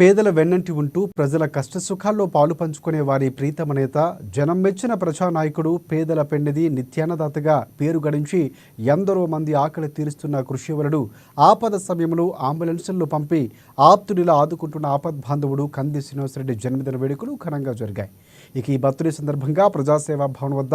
పేదల వెన్నంటి ఉంటూ ప్రజల కష్టసుఖాల్లో పాలు పంచుకునే వారి ప్రీతమ నేత, జనం మెచ్చిన ప్రజానాయకుడు, పేదల పెన్నిధి, నిత్యాన్నదాతగా పేరు గడించి ఎందరో మంది ఆకలి తీరుస్తున్న కృషివలుడు, ఆపద సమయంలో అంబులెన్సులను పంపి ఆప్తుడిలా ఆదుకుంటున్న ఆపద్బాంధవుడు కంది శ్రీనివాసరెడ్డి జన్మదిన వేడుకలు ఘనంగా జరిగాయి. ఇక ఈ బర్త్డే సందర్భంగా ప్రజాసేవా భవన్ వద్ద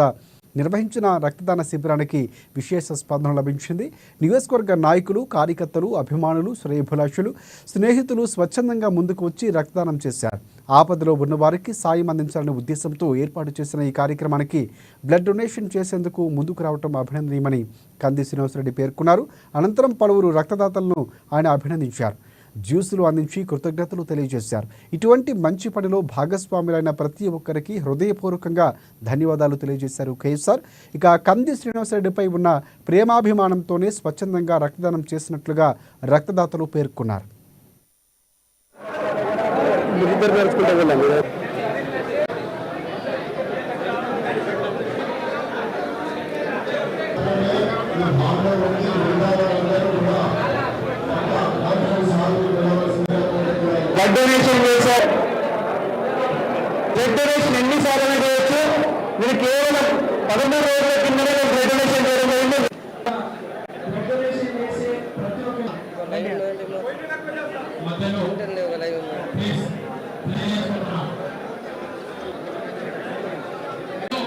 నిర్వహించిన రక్తదాన శిబిరానికి విశేష స్పందన లభించింది. నియోజకవర్గ నాయకులు, కార్యకర్తలు, అభిమానులు, శ్రేయోభిలాషులు, స్నేహితులు స్వచ్ఛందంగా ముందుకు వచ్చి రక్తదానం చేశారు. ఆపదలో ఉన్నవారికి సాయం అందించాలనే ఉద్దేశంతో ఏర్పాటు చేసిన ఈ కార్యక్రమానికి బ్లడ్ డొనేషన్ చేసేందుకు ముందుకు రావడం అభినందనీయమని కంది శ్రీనివాసరెడ్డి పేర్కొన్నారు. అనంతరం పలువురు రక్తదాతలను ఆయన అభినందించారు. జ్యూసులు అందించి కృతజ్ఞతలు తెలియజేశారు. ఇటువంటి మంచి పనిలో భాగస్వాములైన ప్రతి ఒక్కరికి హృదయపూర్వకంగా ధన్యవాదాలు తెలియజేశారు కేఎస్ఆర్. ఇక కంది శ్రీనివాసరెడ్డిపై ఉన్న ప్రేమాభిమానంతోనే స్వచ్ఛందంగా రక్తదానం చేసినట్లుగా రక్తదాతలు పేర్కొన్నారు. బ్లడ్ డొనేషన్ చేశారు. బ్లడ్ డొనేషన్ ఎన్నిసార్లు చేయొచ్చు. మీరు కేవలం 13 రోజుల కిందనే బ్లడ్ డొనేషన్ చేయడం జరిగింది. మధ్యలో